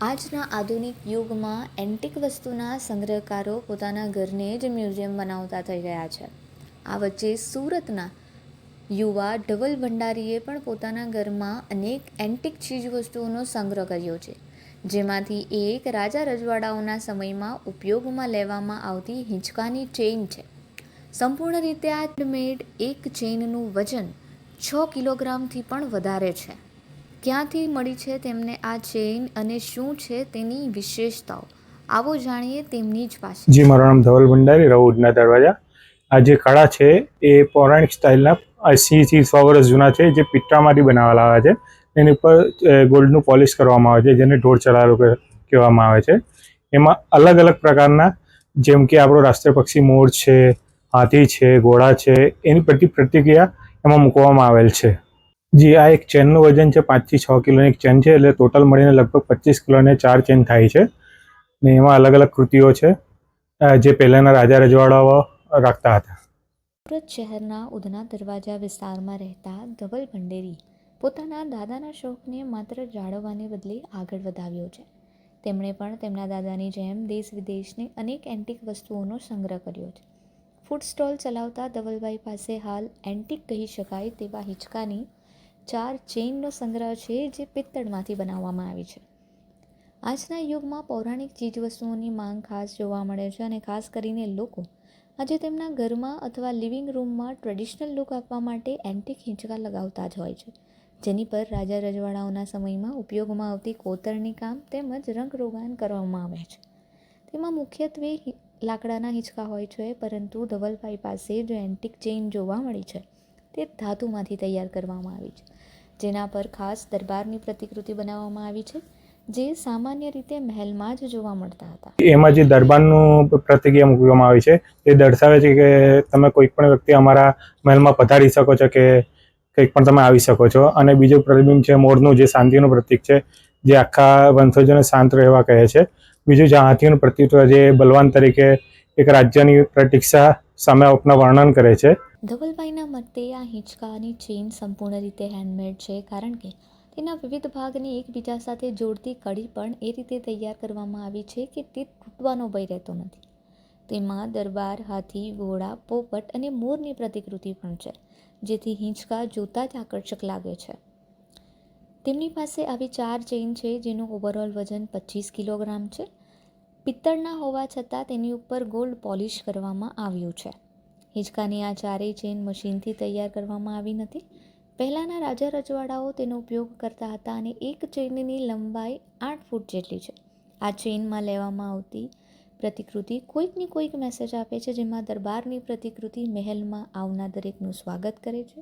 આજના આધુનિક યુગમાં એન્ટિક વસ્તુના સંગ્રહકારો પોતાના ઘરને જ મ્યુઝિયમ બનાવતા થઈ ગયા છે. આ વચ્ચે સુરતના યુવા ધવલ ભંડારીએ પણ પોતાના ઘરમાં અનેક એન્ટિક ચીજવસ્તુઓનો સંગ્રહ કર્યો છે, જેમાંથી એક રાજા રજવાડાઓના સમયમાં ઉપયોગમાં લેવામાં આવતી હિંચકાની ચેઇન છે. સંપૂર્ણ રીતે આ હેન્ડમેડ એક ચેઇનનું વજન 6 કિલોગ્રામથી પણ વધારે છે. ક્યાંથી મળી છે તેમને આ ચેઇન અને શું છે તેની વિશેષતાઓ, આવો જાણીએ તેમની જ પાસે. જી, મારું નામ ધવલ ભંડારી, રહું ઉડના દરવાજા. આ જે કળા છે એ પૌરાણિક સ્ટાઇલના 80થી 100 વર્ષ જૂના છે, જે પિત્તળમાંથી બનાવેલા આવે છે. એની ઉપર ગોલ્ડનું પોલિશ કરવામાં આવે છે, જેને ઢોળ ચડાવેલું કહેવામાં આવે છે. એમાં અલગ અલગ પ્રકારના, જેમ કે આપણો રાષ્ટ્રીય પક્ષી મોર છે, હાથી છે, ઘોડા છે, એની બધી પ્રતિક્રિયા એમાં મૂકવામાં આવેલ છે. જી, આ એક ચેનનું વજન છે 5 થી 6 કિલોની એક ચેન છે, એટલે ટોટલ મળીને લગભગ 25 કિલોને 4 ચેન થાય છે. ને એમાં અલગ અલગ કૃતિઓ છે જે પહેલાંના રાજા રજવાડાઓ રાખતા હતા. સુરત શહેરના ઉધના દરવાજા વિસ્તારમાં રહેતા ધવલ ભંડેરી પોતાના દાદાના શોખને માત્ર જાળવવાને બદલે આગળ વધાવ્યો છે. તેમણે પણ તેમના દાદાની જેમ દેશ વિદેશની અનેક એન્ટિક વસ્તુઓનો સંગ્રહ કર્યો છે. ફૂડ સ્ટોલ ચલાવતા ધવલભાઈ પાસે હાલ એન્ટિક કહી શકાય તેવા હિંચકાની 4 ચેઇનનો સંગ્રહ છે, જે પિત્તળમાંથી બનાવવામાં આવી છે. આજના યુગમાં પૌરાણિક ચીજવસ્તુઓની માંગ ખાસ જોવા મળે છે, અને ખાસ કરીને લોકો આજે તેમના ઘરમાં અથવા લિવિંગ રૂમમાં ટ્રેડિશનલ લુક આપવા માટે એન્ટિક હિંચકા લગાવતા જ હોય છે, જેની પર રાજા રજવાડાઓના સમયમાં ઉપયોગમાં આવતી કોતરણી કામ તેમજ રંગરોગાન કરવામાં આવે છે. તેમાં મુખ્યત્વે લાકડાના હિંચકા હોય છે, પરંતુ ધવલભાઈ પાસે જો એન્ટિક ચેઇન જોવા મળી છે તે ધાતુમાંથી તૈયાર કરવામાં આવી છે, જેના પર ખાસ દરબારની પ્રતિકૃતિ બનાવવામાં આવી છે, જે સામાન્ય રીતે મહેલમાં જ જોવા મળતા હતા. એમાં જે દરબારનું પ્રતિક્રિયા મૂકવામાં આવી છે એ દર્શાવે છે કે તમે કોઈ પણ વ્યક્તિ અમારા મહેલમાં પધારી શકો છો, કે કંઈક પણ તમે આવી શકો છો. અને બીજું પ્રતિબિંબ છે મોરનું, જે શાંતિનું પ્રતીક છે, જે આખા વંશજોને શાંત રહેવા કહે છે. બીજું છે હાથીનું પ્રતિત્વ, જે બલવાન તરીકે એક રાજ્યની પ્રતીક્ષા સામે આપનું વર્ણન કરે છે. ધવલભાઈના મતે આ હિંચકાની ચેઇન સંપૂર્ણ રીતે હેન્ડમેડ છે, કારણ કે તેના વિવિધ ભાગને એકબીજા સાથે જોડતી કડી પણ એ રીતે તૈયાર કરવામાં આવી છે કે તે તૂટવાનો ભય રહેતો નથી. તેમાં દરબાર, હાથી, ઘોડા, પોપટ અને મોરની પ્રતિકૃતિ પણ છે, જેથી હિંચકા જોતા જ આકર્ષક લાગે છે. તેમની પાસે આવી 4 ચેઇન છે, જેનું ઓવરઓલ વજન 25 કિલોગ્રામ છે. પિત્તળના હોવા છતાં તેની ઉપર ગોલ્ડ પોલિશ કરવામાં આવ્યું છે. હિંચકાની આ 4 ચેઇન મશીનથી તૈયાર કરવામાં આવી નથી. પહેલાંના રાજા રજવાડાઓ તેનો ઉપયોગ કરતા હતા, અને એક ચેઇનની લંબાઈ 8 ફૂટ જેટલી છે. આ ચેઇનમાં લેવામાં આવતી પ્રતિકૃતિ કોઈકની કોઈક મેસેજ આપે છે, જેમાં દરબારની પ્રતિકૃતિ મહેલમાં આવનાર દરેકનું સ્વાગત કરે છે.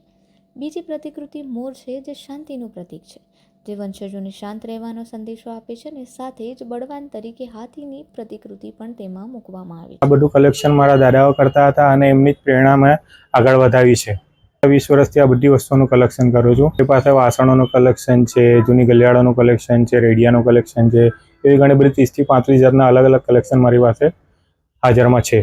બીજી પ્રતિકૃતિ મોર છે, જે શાંતિનું પ્રતીક છે, જે વંશજોને શાંત રહેવાનો સંદેશો આપે છે, અને સાથે જ બળવાન તરીકે હાથીની પ્રતિકૃતિ પણ તેમાં મૂકવામાં આવી છે. આ બધું કલેક્શન મારા દાદાઓ કરતા હતા, અને એમની જ પ્રેરણા મેં આગળ વધાવી છે. 20 વર્ષથી આ બધી વસ્તુઓનું કલેક્શન કરું છું. એ પાસે વાસણોનું કલેક્શન છે, જૂની ગલિયાળોનું કલેક્શન છે, રેડિયાનું કલેક્શન છે, એવી ઘણી બધી 30 થી 35 હજારના અલગ અલગ કલેક્શન મારી પાસે હાજરમાં છે.